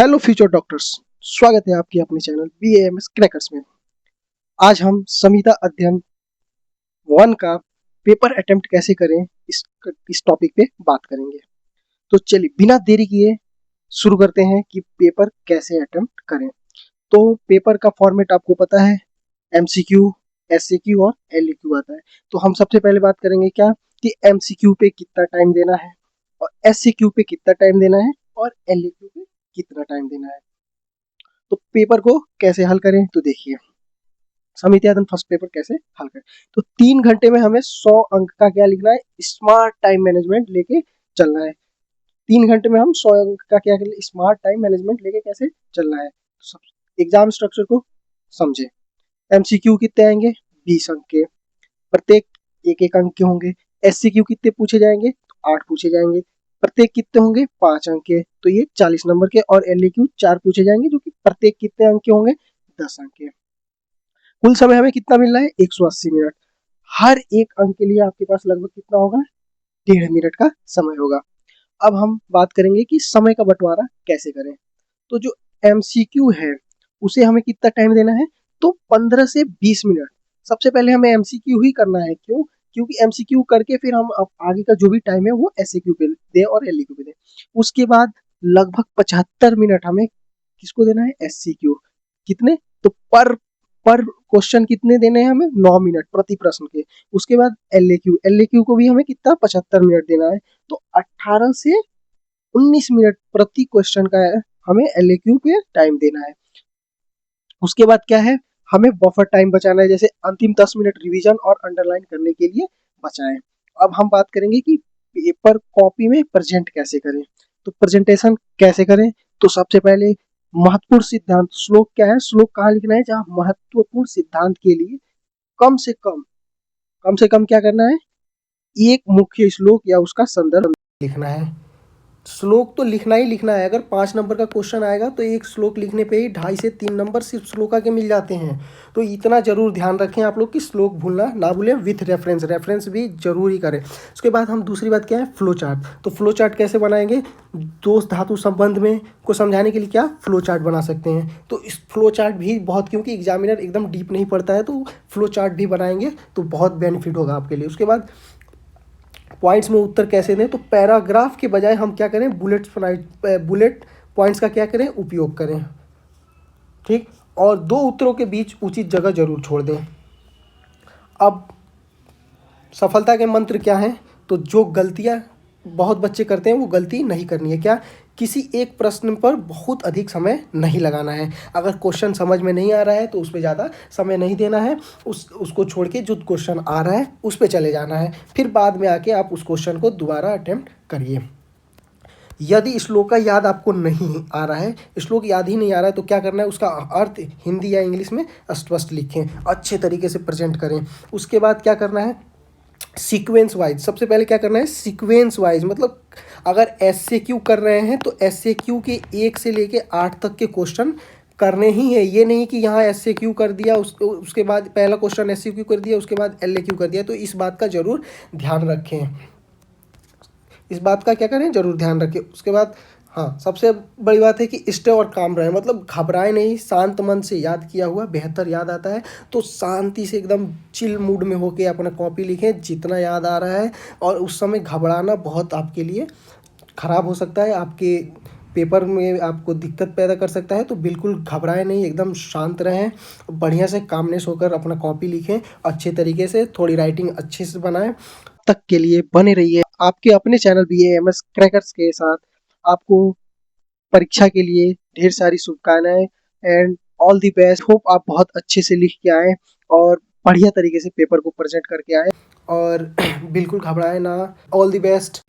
Hello future doctors, स्वागत है आपके अपने चैनल BAMS क्रैकर्स में। आज हम संहिता अध्ययन 1 का पेपर अटेम्प्ट कैसे करें इस टॉपिक पे बात करेंगे। तो चलिए बिना देरी किए शुरू करते हैं कि पेपर कैसे अटेम्प्ट करें। तो पेपर का फॉर्मेट आपको पता है, MCQ, SAQ और LAQ आता है। तो हम सबसे पहले बात करेंगे क्या कि MCQ पे कितना टाइम देना है और SAQ पे कितना टाइम देना है और LAQ पे कितना टाइम देना है। तो पेपर को कैसे हल करें, तो देखिए समितियाधन फर्स्ट पेपर कैसे हल करें। तो 3 घंटे में हमें 100 अंक का क्या लिखना है, स्मार्ट टाइम मैनेजमेंट लेके चलना है। 3 घंटे में हम 100 अंक का क्या स्मार्ट टाइम मैनेजमेंट लेके कैसे चलना है। एग्जाम स्ट्रक्चर को समझे। MCQ कितने आएंगे, 20 अंक के, प्रत्येक एक एक अंक के होंगे। SCQ कितने पूछे जाएंगे, 8 पूछे जाएंगे, प्रत्येक कितने होंगे, 5 अंक के, तो ये 40 नंबर के। और LAQ 4 पूछे जाएंगे जो कि प्रत्येक कितने अंक के होंगे, 10 अंक के। कुल समय हमें कितना मिल रहा है, 180 मिनट। हर एक अंक के लिए आपके पास लगभग कितना होगा, 1.5 मिनट का समय होगा। अब हम बात करेंगे कि समय का बंटवारा कैसे करें। तो जो MCQ है उसे हमें कितना टाइम देना है, तो 15 से 20 मिनट। सबसे पहले हमें MCQ ही करना है, क्यों, क्योंकि MCQ करके फिर हम आगे का जो भी टाइम है वो SAQ पे दे और LAQ पे दे। उसके बाद लगभग 75 मिनट हमें किसको देना है, SCQ। कितने, तो पर क्वेश्चन कितने देने हैं हमें, 9 मिनट प्रति प्रश्न के। उसके बाद LAQ को भी हमें कितना, 75 मिनट देना है। तो 18 से 19 मिनट प्रति क्वेश्चन का हमें LAQ पे टाइम देना है। उसके बाद क्या है, हमें बफर टाइम बचाना है, जैसे अंतिम 10 मिनट रिवीजन और अंडरलाइन करने के लिए बचाएं। अब हम बात करेंगे कि पेपर कॉपी में प्रेजेंट कैसे करें। तो प्रेजेंटेशन कैसे करें, तो सबसे पहले महत्वपूर्ण सिद्धांत, श्लोक क्या है, श्लोक कहाँ लिखना है, जहाँ महत्वपूर्ण सिद्धांत के लिए कम से कम क्या करना है, एक मुख्य श्लोक या उसका संदर्भ लिखना है। श्लोक तो लिखना ही लिखना है। अगर 5 नंबर का क्वेश्चन आएगा तो एक श्लोक लिखने पे ही 2.5 से 3 नंबर सिर्फ श्लोका के मिल जाते हैं। तो इतना जरूर ध्यान रखें आप लोग कि श्लोक भूलना ना भूलें, विथ रेफरेंस भी जरूर ही करें। उसके बाद हम दूसरी बात क्या है, फ्लो चार्ट। तो फ्लो चार्ट कैसे बनाएंगे, दोष धातु संबंध में को समझाने के लिए क्या फ्लो चार्ट बना सकते हैं। तो इस फ्लो चार्ट भी बहुत, क्योंकि एग्जामिनर एकदम डीप नहीं पढ़ता है, तो फ्लो चार्ट भी बनाएंगे तो बहुत बेनिफिट होगा आपके लिए। उसके बाद पॉइंट्स में उत्तर कैसे दें, तो पैराग्राफ के बजाय हम क्या करें, बुलेट पॉइंट्स का क्या करें, उपयोग करें, ठीक। और 2 उत्तरों के बीच उचित जगह जरूर छोड़ दें। अब सफलता के मंत्र क्या हैं, तो जो गलतियां बहुत बच्चे करते हैं वो गलती नहीं करनी है। क्या, किसी एक प्रश्न पर बहुत अधिक समय नहीं लगाना है। अगर क्वेश्चन समझ में नहीं आ रहा है तो उस पर ज़्यादा समय नहीं देना है, उसको छोड़ के जो क्वेश्चन आ रहा है उस पर चले जाना है। फिर बाद में आके आप उस क्वेश्चन को दोबारा अटेम्प्ट करिए। यदि श्लोक का याद आपको नहीं आ रहा है, श्लोक याद ही नहीं आ रहा है, तो क्या करना है, उसका अर्थ हिंदी या इंग्लिश में स्पष्ट लिखें, अच्छे तरीके से प्रेजेंट करें। उसके बाद क्या करना है, सीक्वेंस वाइज। सबसे पहले क्या करना है, सीक्वेंस वाइज, मतलब अगर SAQ कर रहे हैं तो SAQ के 1 से लेके 8 तक के क्वेश्चन करने ही है। ये नहीं कि यहाँ SAQ कर दिया उसके बाद पहला क्वेश्चन SAQ कर दिया उसके बाद LAQ कर दिया। तो इस बात का जरूर ध्यान रखें, इस बात का क्या करें, जरूर ध्यान रखें। उसके बाद हाँ, सबसे बड़ी बात है कि स्टे और काम रहें, मतलब घबराए नहीं, शांत मन से याद किया हुआ बेहतर याद आता है। तो शांति से एकदम चिल मूड में होके अपना कॉपी लिखें जितना याद आ रहा है। और उस समय घबराना बहुत आपके लिए ख़राब हो सकता है, आपके पेपर में आपको दिक्कत पैदा कर सकता है। तो बिल्कुल घबराए नहीं, एकदम शांत रहें, बढ़िया से कामनेस होकर अपना कॉपी लिखें, अच्छे तरीके से थोड़ी राइटिंग अच्छे से बनाएं। तक के लिए बने रहिए आपके अपने चैनल BAMS क्रैकर्स के साथ। आपको परीक्षा के लिए ढेर सारी शुभकामनाएं and all the best. Hope आप बहुत अच्छे से लिख के आए और बढ़िया तरीके से पेपर को प्रेजेंट करके आए और बिल्कुल घबराए ना। All the best.